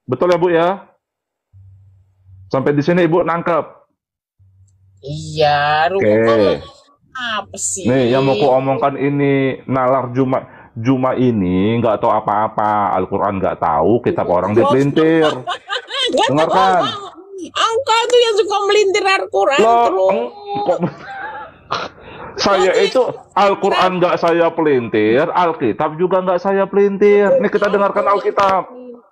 Betul ya Bu ya? Sampai di sini Ibu nangkep. Iya, lu Oke. apa sih? Nih yang mau ku omongkan ini nalar Juma ini nggak tahu apa-apa, Al-Quran nggak tahu, kitab orang dipelintir. Nggak tahu Dengarkan. apa. Engkau tuh yang suka melintir Al-Quran Loh, terus. kok saya itu Al-Quran nggak saya pelintir, Alkitab juga nggak saya pelintir. Nih kita dengarkan Alkitab.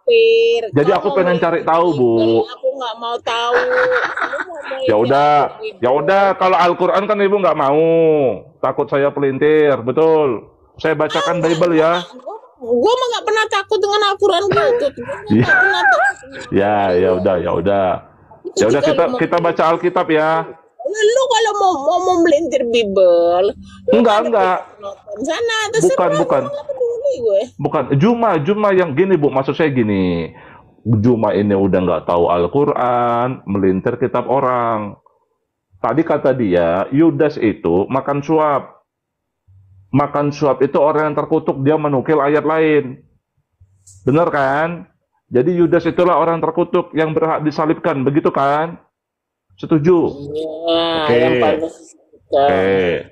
Melintir. Jadi Kau aku mau pengen cari tahu Bu. melintir, aku nggak mau tahu. Kamu mau Ya melintir udah, aku, ya udah. Kalau Al-Quran kan Ibu nggak mau, takut saya pelintir, betul. Saya bacakan Bible ya. Gue mah nggak pernah takut dengan Al-Quran gitu. Gue nggak pernah takut. Ya udah, ya udah. Ya udah kita baca Alkitab ya. Lu kalau mau melintir Bible, lu Enggak. nonton sana, terserah. Bukan. Nggak peduli gue. Bukan. Juma yang gini Bu. Maksud saya gini. Juma ini udah nggak tahu Al-Quran, melintir kitab orang. Tadi kata dia, Yudas itu makan suap. Makan suap itu orang yang terkutuk, dia menukil ayat lain. Benar kan? Jadi Yudas itulah orang terkutuk yang berhak disalibkan, begitu kan? Setuju? Iya, Oke. yang paling Oke.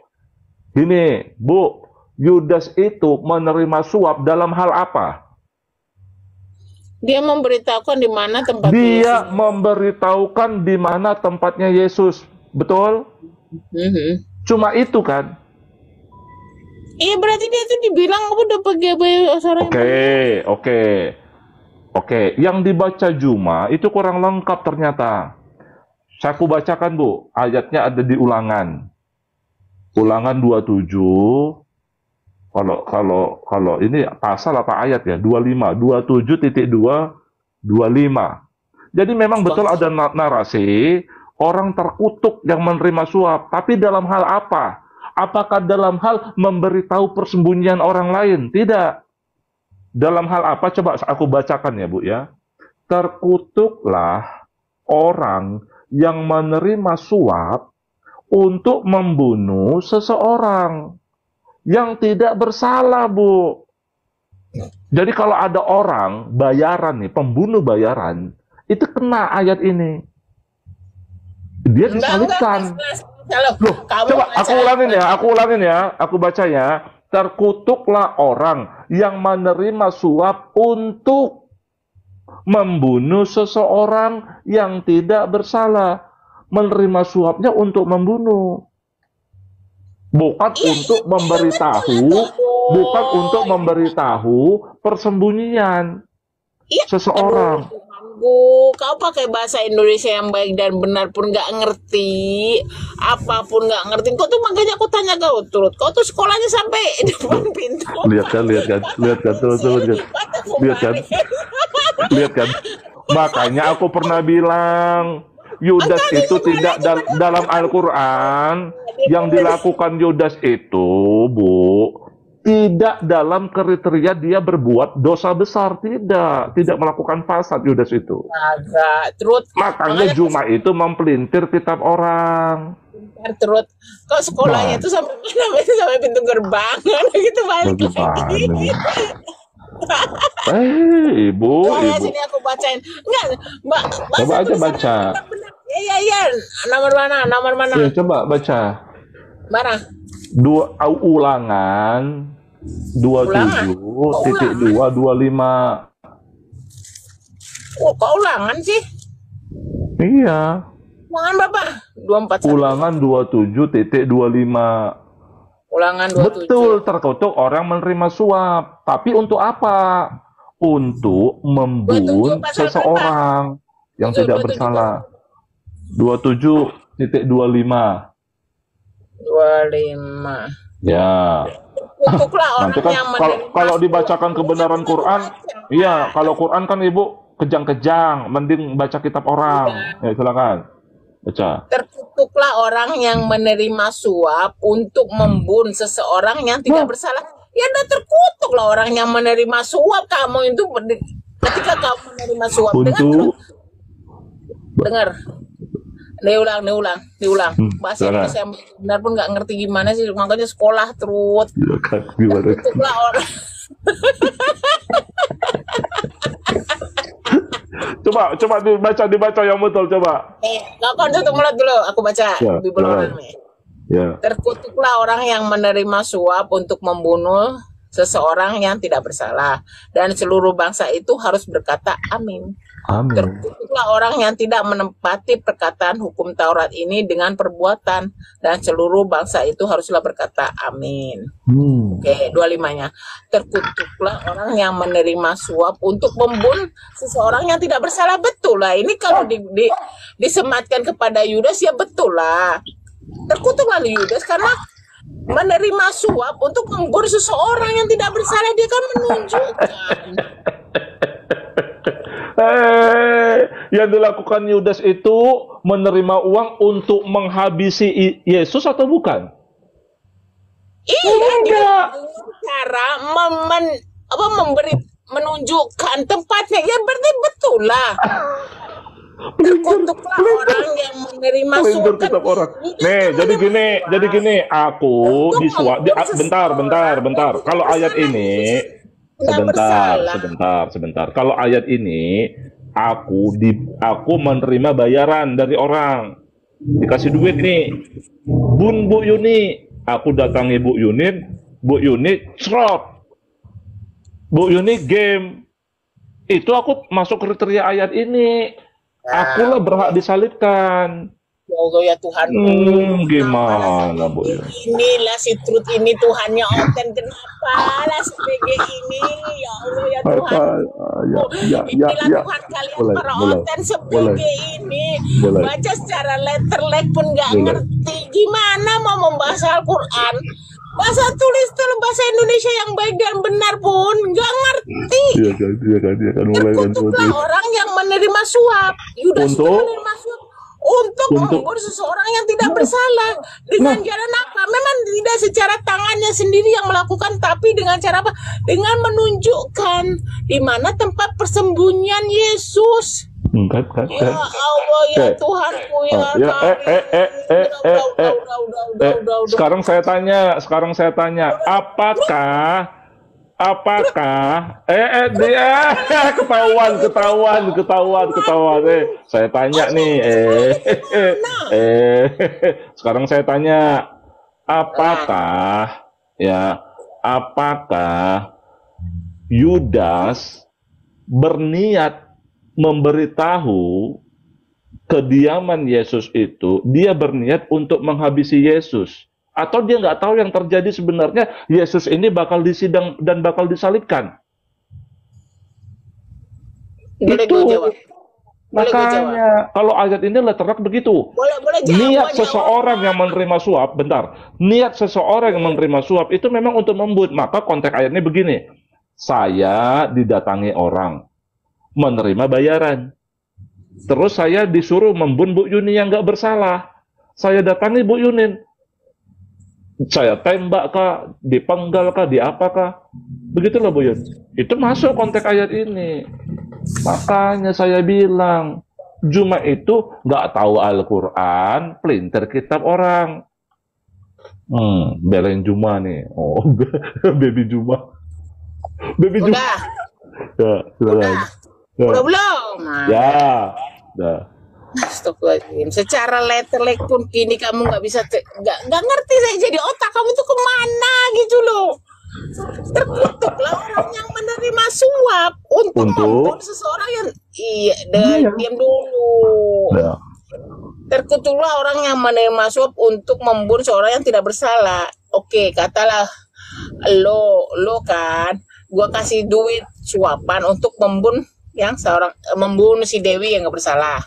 Gini, Bu, Yudas itu menerima suap dalam hal apa? dia memberitahukan di mana tempat Dia Yesus. memberitahukan di mana tempatnya Yesus. Betul? Cuma itu kan? Iya, berarti dia tuh dibilang udah pegawai seorang Oke. Yang dibaca Juma itu kurang lengkap ternyata. Saya bacakan Bu, ayatnya ada di Ulangan. Ulangan 27. Kalau ini pasal apa ayat ya? 25, 27.2, 25. Jadi memang betul ada narasi orang terkutuk yang menerima suap, tapi dalam hal apa? Apakah dalam hal memberitahu persembunyian orang lain? Tidak. Dalam hal apa? Coba aku bacakan ya Bu ya. Terkutuklah orang yang menerima suap untuk membunuh seseorang yang tidak bersalah, Bu. Jadi kalau ada orang bayaran nih, pembunuh bayaran, itu kena ayat ini. Dia disalibkan. Loh, coba aku ulangin ya, aku baca ya. Terkutuklah orang yang menerima suap untuk membunuh seseorang yang tidak bersalah. Menerima suapnya untuk membunuh. Bukan untuk memberitahu persembunyian seseorang. Kau pakai bahasa Indonesia yang baik dan benar pun nggak ngerti, apapun nggak ngerti. Kau tuh makanya aku tanya kau turut. Kau tuh sekolahnya sampai depan pintu. Lihat kan. Makanya aku pernah bilang, Yudas itu tidak dalam Al-Quran. Yang dilakukan Yudas itu, Bu, tidak dalam kriteria dia berbuat dosa besar, tidak melakukan fasad Yudas itu. Agak, makanya Juma itu mempelintir kitab orang. Terus, kok sekolahnya itu sampai pintu gerbang, gitu balik lagi. Ibu. Sini aku bacain. Enggak, Mbak. Coba aja baca. Iya. Nomor mana? Ya, coba baca. Mana? Ulangan 27.225. Oh, kok ulangan sih? Iya. Ulangan berapa? 24. Ulangan 27.25. Ulangan 27. Betul, terkutuk orang menerima suap. Tapi untuk apa? Untuk membunuh seseorang yang tidak bersalah. 27.25. 25. Ya. Nanti kan kalau dibacakan kebenaran Quran, iya, kalau Quran kan Ibu kejang-kejang, mending baca kitab orang. Ya, silakan. Baca. Terkutuklah orang yang menerima suap untuk membunuh seseorang yang tidak bersalah. Ya udah terkutuklah orang yang menerima suap. Kamu itu ketika kamu menerima suap, dengar. Diulang. Bahasa Indonesia yang benar pun nggak ngerti gimana sih, makanya sekolah terus. Gimana? Terkutuklah orang. Coba dibaca yang betul coba. Kau tutup mulut dulu, aku baca Ya, di belakang ya. nih. Ya. Terkutuklah orang yang menerima suap untuk membunuh seseorang yang tidak bersalah, dan seluruh bangsa itu harus berkata amin. Amin. Terkutuklah orang yang tidak menempati perkataan hukum Taurat ini dengan perbuatan, dan seluruh bangsa itu haruslah berkata amin. Oke, 25-nya. Terkutuklah orang yang menerima suap untuk membunuh seseorang yang tidak bersalah. Betul lah, ini kalau disematkan kepada Yudas ya betul lah. Terkutuklah Yudas karena menerima suap untuk membunuh seseorang yang tidak bersalah. Dia kan menunjukkan yang dilakukan Yudas itu menerima uang untuk menghabisi Yesus atau bukan? iya, dia cara menunjukkan tempatnya. Ya berarti betul lah. Terkutuklah orang yang menerima Pelindung suap. kitab orang. Nih, jadi gini, aku disuap. Bentar. Kalau ayat ini, sebentar. Kalau ayat ini, aku menerima bayaran dari orang, dikasih duit nih. Bu Yuni, aku datangi Bu Yuni, serot. Bu Yuni game. Itu aku masuk kriteria ayat ini. Akulah berhak disalibkan. Ya Allah ya Tuhanku. Gimana Bu? Inilah si Truth ini Tuhannya Oten. Kenapa lah si BG ini? Ya Allah ya Tuhan. Inilah Tuhan kalian para Oten se-BG ini. Baca secara letterlek pun nggak ngerti. Gimana mau membahas Al-Quran? Bahasa tulis bahasa Indonesia yang baik dan benar pun nggak ngerti. Iya kan. Terkutuklah orang yang menerima suap. Yudas itu menerima suap untuk membunuh seseorang yang tidak bersalah. Dengan jalan apa? Memang tidak secara tangannya sendiri yang melakukan, tapi dengan cara apa? Dengan menunjukkan di mana tempat persembunyian Yesus. Ya Allah ya Tuhanku ya. Sekarang saya tanya, apakah dia ketahuan. Saya tanya nih, sekarang saya tanya, apakah Yudas berniat memberitahu kediaman Yesus itu, dia berniat untuk menghabisi Yesus, atau dia nggak tahu yang terjadi sebenarnya Yesus ini bakal disidang dan bakal disalibkan? Boleh Itu gue jawab. makanya kalau ayat ini letterlock begitu. Boleh jawab. Niat seseorang yang menerima suap, niat seseorang yang menerima suap itu memang untuk membunuh. Maka konteks ayatnya begini: saya didatangi orang menerima bayaran, terus saya disuruh membunuh Bu Yuni yang nggak bersalah. Saya datangi Bu Yuni, saya tembak kah, dipenggal kah, diapakah, begitulah Bu Yun. Itu masuk konteks ayat ini. Makanya saya bilang, Juma itu nggak tahu Al-Quran, pelintir kitab orang. Belain Juma nih. Oh, baby Juma. Udah. Ya, silakan. Udah belum? Ya. Astagfirullahaladzim. Secara letterlek pun kini kamu nggak bisa nggak ngerti saya jadi otak kamu tuh kemana gitu loh. Terkutuklah orang yang menerima suap untuk membunuh seseorang yang diam dulu. Ya. Terkutuklah orang yang menerima suap untuk membunuh seorang yang tidak bersalah. Oke, katalah lo kan, gua kasih duit suapan untuk membunuh si Dewi yang nggak bersalah.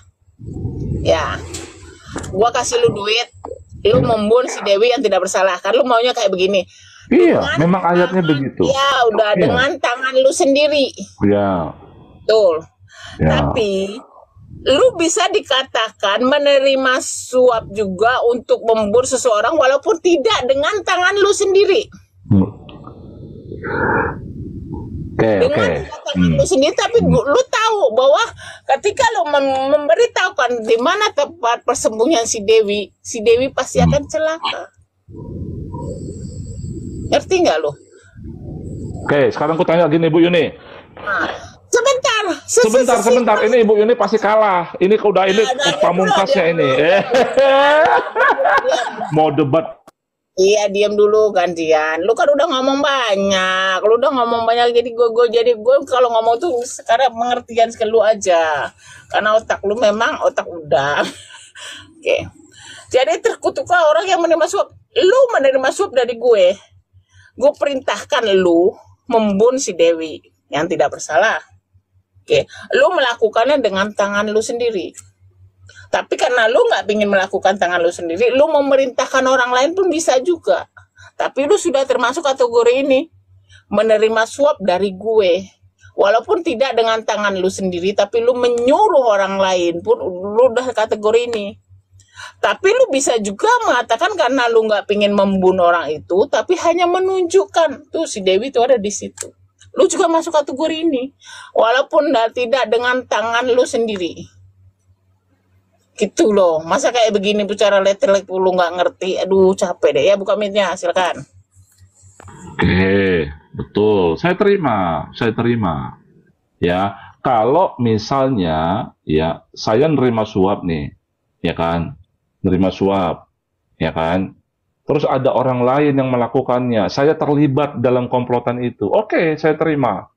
Ya, gua kasih lu duit, lu membunuh si Dewi yang tidak bersalah. Kan lu maunya kayak begini. Iya, memang ayatnya begitu. Ya, udah dengan tangan lu sendiri. Ya. Betul. Ya. Tapi lu bisa dikatakan menerima suap juga untuk membunuh seseorang walaupun tidak dengan tangan lu sendiri. Dengan tangan lu sendiri, tapi lu tahu bahwa ketika lu memberitahukan di mana tempat persembunyian si Dewi pasti akan celaka. Ngerti nggak lu? Oke, sekarang aku tanya gini Bu Yuni. Nah, sebentar Sebentar. Ini Ibu Yuni pasti kalah. Ini udah ini pamungkasnya ini. Mau debat. Iya, diam dulu gantian. Lu kan udah ngomong banyak. Jadi gue kalau ngomong tuh sekarang pengertian ke lu aja. Karena otak lu memang otak udang. Oke. Jadi terkutuklah orang yang menerima suap. Lu menerima suap dari gue. Gue perintahkan lu membunuh si Dewi yang tidak bersalah. Oke. Lu melakukannya dengan tangan lu sendiri. Tapi karena lu nggak ingin melakukan tangan lu sendiri, lu memerintahkan orang lain pun bisa juga. Tapi lu sudah termasuk kategori ini, menerima suap dari gue. Walaupun tidak dengan tangan lu sendiri, tapi lu menyuruh orang lain pun lu udah kategori ini. Tapi lu bisa juga mengatakan karena lu nggak ingin membunuh orang itu, tapi hanya menunjukkan tuh si Dewi itu ada di situ. Lu juga masuk kategori ini, walaupun tidak dengan tangan lu sendiri. Gitu loh, masa kayak begini bicara letter lu nggak ngerti, aduh capek deh ya. Buka mic-nya, silakan. Oke, betul. Saya terima. Ya, kalau misalnya ya saya nerima suap nih, ya kan, nerima suap, ya kan. Terus ada orang lain yang melakukannya, saya terlibat dalam komplotan itu. Oke, saya terima.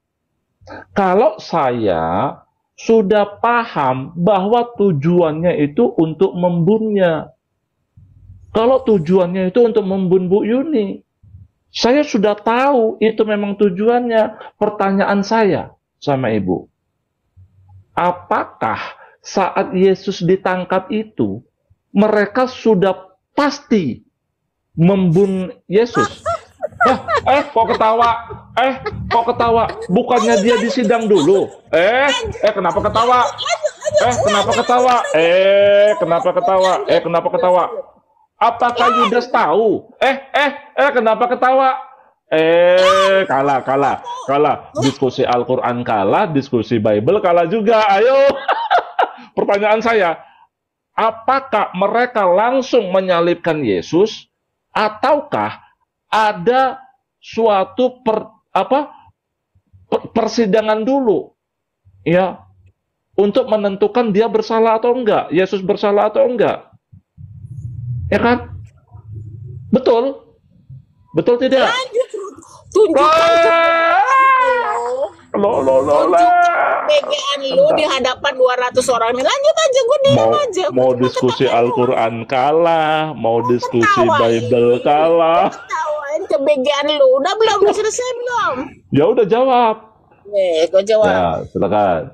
Kalau saya sudah paham bahwa tujuannya itu untuk membunuhnya. Kalau tujuannya itu untuk membunuh Bu Yuni, saya sudah tahu itu memang tujuannya. Pertanyaan saya sama Ibu, apakah saat Yesus ditangkap itu, mereka sudah pasti membunuh Yesus? Kok ketawa? Bukannya dia disidang dulu? Kenapa ketawa? Kenapa ketawa? Apakah Yudas tahu? Kenapa ketawa? Kalah. Diskusi Al-Quran kalah, diskusi Bible kalah juga. Ayo. Pertanyaan saya, apakah mereka langsung menyalibkan Yesus, ataukah ada suatu persidangan dulu, ya, untuk menentukan dia bersalah atau enggak, Yesus bersalah atau enggak, ya kan? Betul tidak? Kebegaan lu di hadapan 200 orang ini. Lanjut aja, gue diam aja. Mau diskusi Al-Quran kalah, mau diskusi Bible kalah. Kebegaan lu udah selesai belum? Ya udah jawab. Gue jawab. Ya, silakan.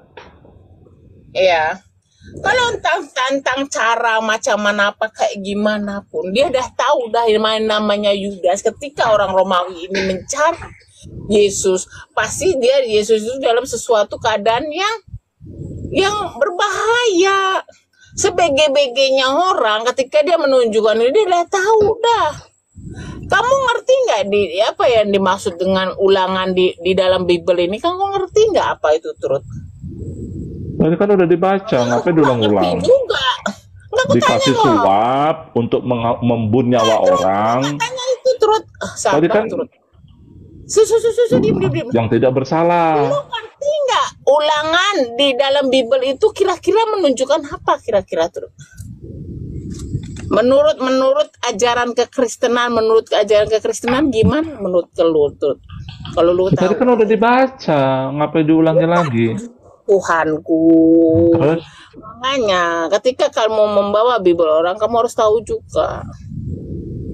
Iya. Kalau tentang cara macam mana apa kayak gimana pun, dia udah tahu dah namanya Yudas. Ketika orang Romawi ini mencari Yesus, pasti Yesus itu dalam sesuatu keadaan yang berbahaya. Sebege-begenya orang ketika dia menunjukkan ini, dia udah tahu dah. Kamu ngerti nggak apa yang dimaksud dengan ulangan di dalam Bible ini? Kamu ngerti nggak apa itu turut? Ini kan udah dibaca, ngapain diulang-ulang? Dikasih suap untuk membunuh nyawa orang. Katanya itu turut. Tadi kan turut. Diam. Yang tidak bersalah. Lu ngerti nggak ulangan di dalam Bible itu kira-kira menunjukkan apa kira-kira turut? Menurut ajaran kekristenan, gimana menurut lu turut? Kalau lu tahu. Tadi kan udah dibaca, ngapain diulangi lagi? Tuhanku. Terus? Makanya ketika kamu membawa Bible orang, kamu harus tahu juga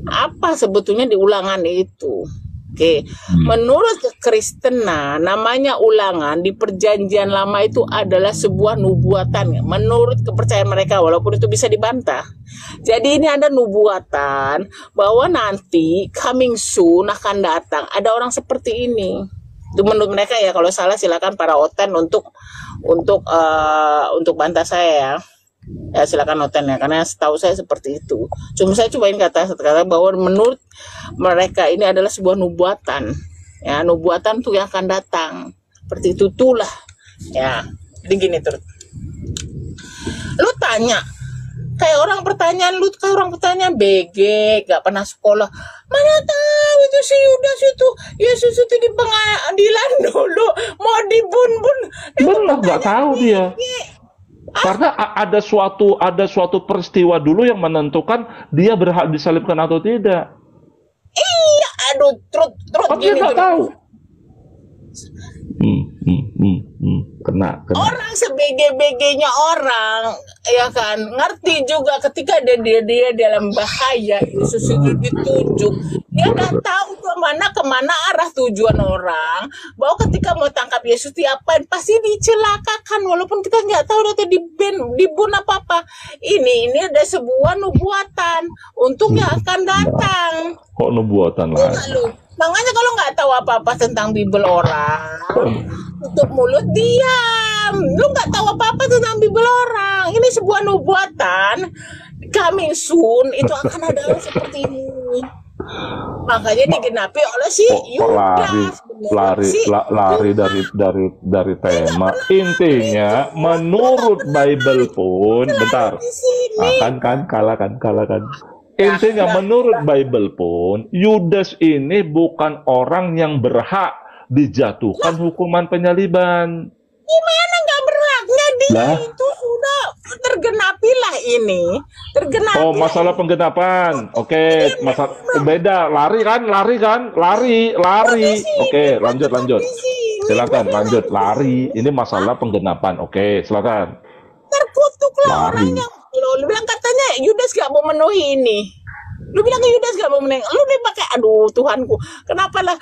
apa sebetulnya di ulangan itu. Oke. Menurut kekristenan, namanya ulangan di perjanjian lama itu adalah sebuah nubuatan. Menurut kepercayaan mereka, walaupun itu bisa dibantah. Jadi ini ada nubuatan bahwa nanti coming soon akan datang ada orang seperti ini. Itu menurut mereka ya. Kalau salah silakan para oten untuk bantah saya ya. Silakan oten ya, karena setahu saya seperti itu. Saya cobain kata bahwa menurut mereka ini adalah sebuah nubuatan ya, nubuatan tuh yang akan datang seperti itu tuh lah ya. Jadi gini terus, lu tanya Kayak orang pertanyaan lu, kayak orang pertanyaan BG, gak pernah sekolah. Mana tahu itu si Yudas itu, Yesus itu di pengadilan dulu, mau dibun-bun. Itu Benar, nggak tahu dia. BG. Karena ada suatu peristiwa dulu yang menentukan dia berhak disalibkan atau tidak. Iya, aduh, terus Kan dia gini nggak terus. tahu. Kena. Orang sebege-begenya orang, ya kan, ngerti juga ketika dia dalam bahaya, Yesus itu ditunjuk. Dia udah tahu kemana arah tujuan orang, bahwa ketika mau tangkap Yesus diapain, pasti dicelakakan, walaupun kita nggak tahu atau dibun apa-apa. Ini ada sebuah nubuatan untuk yang akan datang. Kok nubuatan Enggak lagi? lu. Makanya kalau nggak tahu apa-apa tentang Bible orang, tutup mulut, diam. Lu nggak tahu apa-apa tentang Bible orang. Ini sebuah nubuatan. Coming soon itu akan ada orang seperti ini. Makanya digenapi oleh si Kok lari Yudas. Bener. lari dari tema. Intinya menurut Bible pun, bentar. Di sini. Kan kalah kan. Intinya menurut Bible pun, Yudas ini bukan orang yang berhak dijatuhkan hukuman penyaliban. Gimana nggak berhaknya dia Lah. itu sudah tergenapilah ini. Tergenapi. Oh, masalah penggenapan. Oke, masalah beda. Lari kan? Oke, lanjut. Silakan lanjut. Lari. Ini masalah penggenapan. Oke, silakan. Terkutuklah Lari. orang yang lu bilang katanya Yudas gak mau memenuhi ini. Lu bilang Yudas gak mau memenuhi. Lu nih pakai aduh Tuhanku. Kenapa lah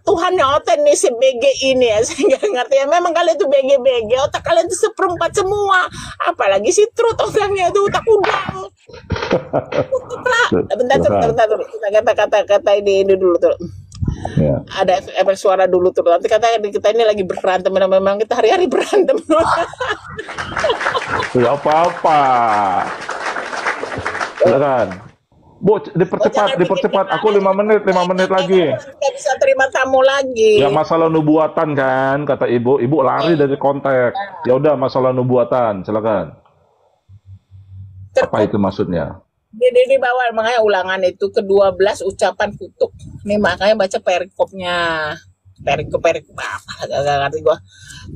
Tuhan yang otak nih BG ini ya. Saya gak ngerti ya. Memang kalian tuh BG. Otak kalian tuh seperempat semua. Apalagi si Trut otaknya tuh otak udang. Bentar. Kata ini dulu tuh. Ya. Ada efek suara dulu tuh. Nanti kata kita ini lagi berantem. Memang kita hari-hari berantem. Tidak apa-apa. Silakan. Bu, dipercepat. Aku 5 menit lagi. Kita bisa terima tamu lagi. Ya masalah nubuatan kan, kata ibu. Ibu lari dari konteks. Ya udah masalah nubuatan, silakan. Apa itu maksudnya? Di bawah makanya ulangan itu ke-12 ucapan kutuk. Nih makanya baca perikopnya. Perikop apa? Gak ngerti gua.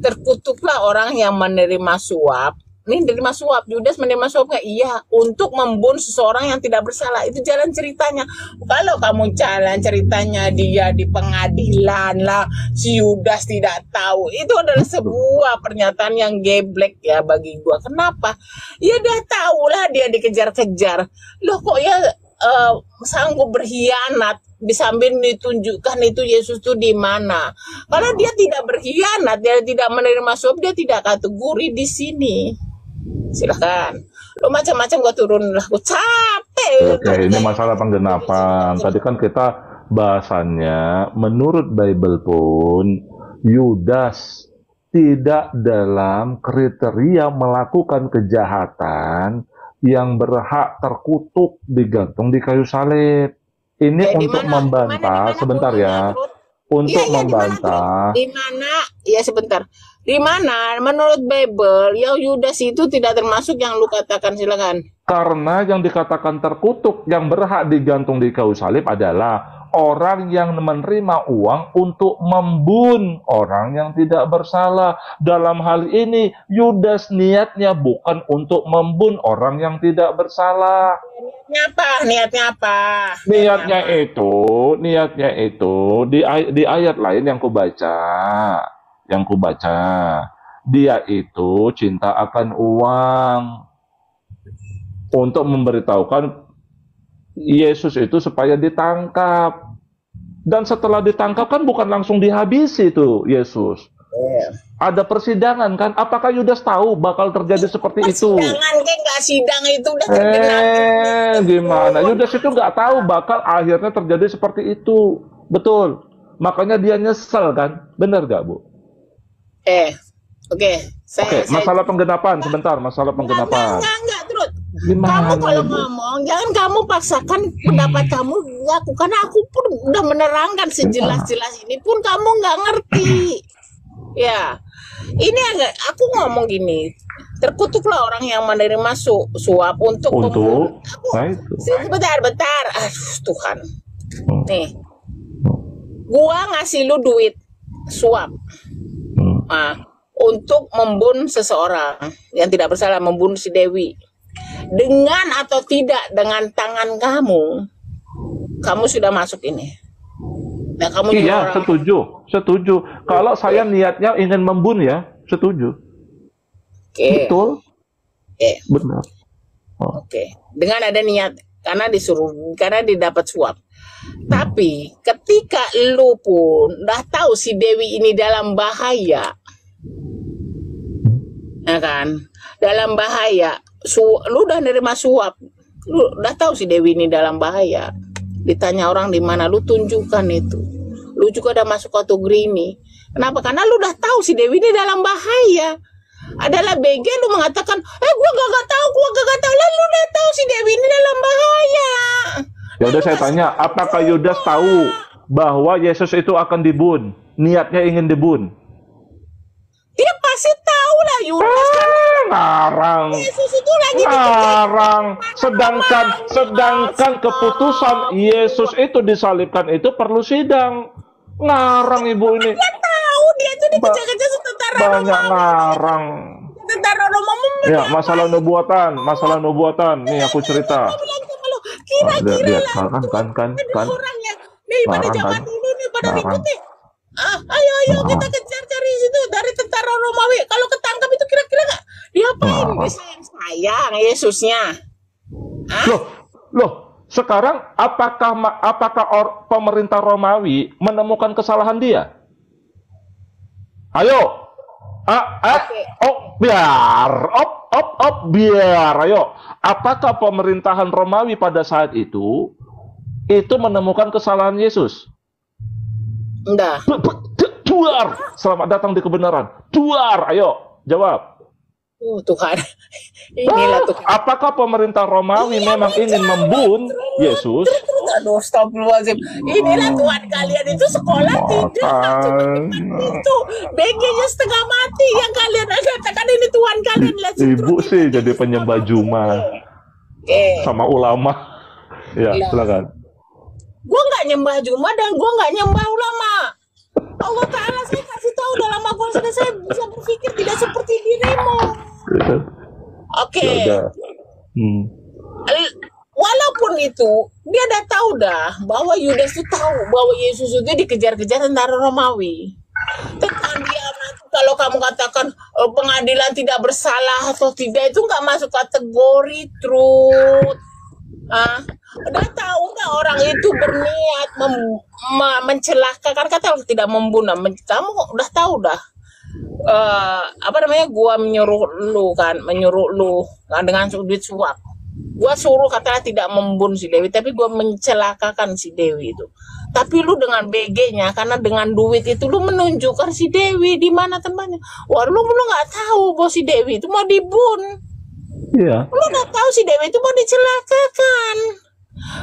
Terkutuklah orang yang menerima suap. Ini menerima suap. Yudas menerima suap nggak? Iya. Untuk membunuh seseorang yang tidak bersalah. Itu jalan ceritanya. Kalau kamu jalan ceritanya dia di pengadilan lah. Si Yudas tidak tahu. Itu adalah sebuah pernyataan yang geblek ya bagi gua. Kenapa? Ya dia tahu lah dia dikejar-kejar. Loh kok ya sanggup berkhianat disambil ditunjukkan itu Yesus itu di mana? Kalau dia tidak berkhianat, dia tidak menerima suap, dia tidak kategori di sini. Silakan. Lo macam-macam gua turun lah, gua capek. Oke, ini masalah penggenapan. Tadi kan kita bahasannya menurut Bible pun Yudas tidak dalam kriteria melakukan kejahatan yang berhak terkutuk digantung di kayu salib. Ini untuk membantah, sebentar ya. Untuk membantah. Di mana? Ya sebentar. Di mana? Menurut Bible, yang Yudas itu tidak termasuk yang lu katakan, silakan. Karena yang dikatakan terkutuk yang berhak digantung di kayu salib adalah orang yang menerima uang untuk membun orang yang tidak bersalah. Dalam hal ini Yudas niatnya bukan untuk membun orang yang tidak bersalah. Niatnya apa? Niatnya itu di ayat lain yang kubaca, dia itu cinta akan uang untuk memberitahukan Yesus itu supaya ditangkap. Dan setelah ditangkap kan bukan langsung dihabisi tuh Yesus. Ada persidangan kan? Apakah Yudas tahu bakal terjadi seperti itu? Persidangan kayak nggak sidang itu udah terkenal. Gimana? Yudas itu nggak tahu bakal akhirnya terjadi seperti itu. Betul. Makanya dia nyesel kan? Benar nggak, Bu? Oke. Masalah penggenapan. Sebentar, masalah penggenapan. Enggak, terus. Gimana, Kamu kalau Bu? ngomong, jangan kamu paksakan pendapat kamu aku, karena aku pun udah menerangkan sejelas-jelas ini pun kamu nggak ngerti. Ya, ini agak aku ngomong gini. Terkutuklah orang yang menerima suap untuk membunuh. Untuk, nah itu. Bentar. Aduh, Tuhan. Hmm. Nih, gua ngasih lu duit suap untuk membunuh seseorang yang tidak bersalah, membunuh si Dewi. Dengan atau tidak dengan tangan kamu sudah masuk ini. Nah, kamu juga Iya, orang. setuju. Kalau saya niatnya ingin membunuh ya, setuju. Oke. Betul, Oke. benar. Oh. Oke. Dengan ada niat karena didapat suap. Tapi ketika lu pun udah tahu si Dewi ini dalam bahaya, ya kan? Dalam bahaya, lu udah nerima suap, lu udah tahu si Dewi ini dalam bahaya. Ditanya orang di mana, lu tunjukkan itu. Lu juga udah masuk kategori ini. Kenapa? Karena lu udah tahu si Dewi ini dalam bahaya. Adalah BG lu mengatakan, gua gak tahu. Lalu lu udah tahu si Dewi ini dalam bahaya. Ya udah saya tanya, apakah Yudas tahu bahwa Yesus itu akan dibun? Niatnya ingin dibun? Dia pasti tahu lah Yudas. Ngarang. Yesus itu lagi Ngarang. Sedangkan keputusan Yesus itu disalibkan itu perlu sidang. Ngarang ibu ini. Dia tahu dia itu dikejar-kejar tentara Banyak ngarang. Tentara Romawi. Ya, masalah nubuatan. Nih aku cerita. Kira-kira lihat lah. kan. Orang yang nih pada Ngarang, zaman kan? dulu nih pada Ngarang. ribut nih. Ayo kita kejar cari situ dari tentara Romawi. Kalau ketangkap itu kira-kira nggak diapain? Sayang Yesusnya. Loh, sekarang apakah pemerintah Romawi menemukan kesalahan dia? Ayo. Biar. Ayo. Apakah pemerintahan Romawi pada saat itu menemukan kesalahan Yesus? Enggak. Duar. Selamat datang di kebenaran. Duar. Ayo, jawab. Tuhan. Inilah Tuhan. Apakah pemerintah Romawi memang ingin membunuh Yesus? Aduh, astagfirullahaladzim. Inilah Tuhan kalian itu sekolah tidak. Itu BG-nya setengah mati yang kalian katakan ini Tuhan kalian. Ibu sih jadi penyembah Juma sama ulama. Ya, silakan. Gue nggak nyembah Juma dan gue nggak nyembah ulama. Allah Ta'ala saya kasih tahu dalam Al-Quran sudah saya bisa berpikir tidak seperti dirimu. Oke. Walaupun itu dia udah tahu dah bahwa Yudas itu tahu bahwa Yesus itu dikejar-kejar tentara Romawi. Tentang dia kalau kamu katakan pengadilan tidak bersalah atau tidak itu nggak masuk kategori truth. Udah tahu dah orang itu berniat mencelakakan, kata tidak membunuh. Kamu udah tahu dah. Gua menyuruh lu kan dengan duit suap. Gua suruh katanya tidak membunuh si Dewi, tapi gua mencelakakan si Dewi itu. Tapi lu dengan BG-nya, karena dengan duit itu lu menunjukkan si Dewi di mana tempatnya. Wah, lu nggak tahu bahwa si Dewi itu mau dibunuh. Iya. Lu nggak tahu si Dewi itu mau dicelakakan.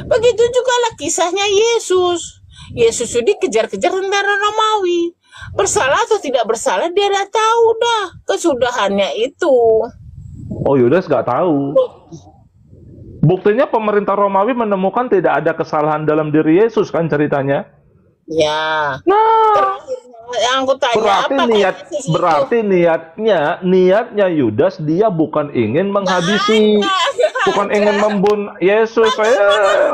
Begitu juga lah kisahnya Yesus. Yesus itu dikejar-kejar tentara Romawi. Bersalah atau tidak bersalah dia udah tahu dah kesudahannya itu. Oh, Yudas nggak tahu. Buktinya pemerintah Romawi menemukan tidak ada kesalahan dalam diri Yesus kan ceritanya. Ya. Nah, yang aku tanya berarti niatnya Yudas dia bukan ingin menghabisi, bukan ingin membunuh Yesus.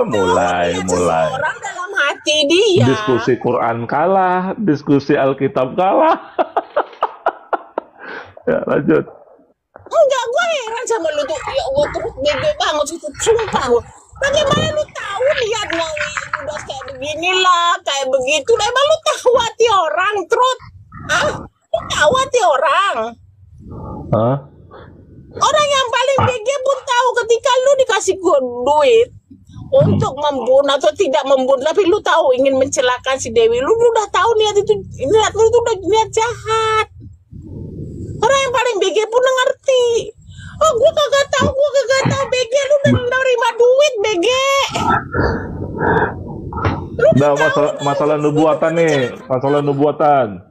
Mulai. Orang dalam hati dia. Diskusi Quran kalah, diskusi Alkitab kalah. Ya, lanjut. Enggak, gue heran sama lu tuh. Ya Allah, terus bego banget sih, sumpah gue. Bagaimana lu tahu niatnya Yudas kayak beginilah, kayak begitu. Emang lu tahu hati orang, Trut? Lu tahu hati orang? Orang yang paling bego pun tahu ketika lu dikasih gue duit untuk membunuh atau tidak membunuh, tapi lu tahu ingin mencelakan si Dewi. Lu udah tahu niat lu itu udah niat jahat. Orang yang paling BG pun ngerti. Gue kagak tahu BG, lu udah nerima duit BG. Masalah nubuatan nih, masalah nubuatan.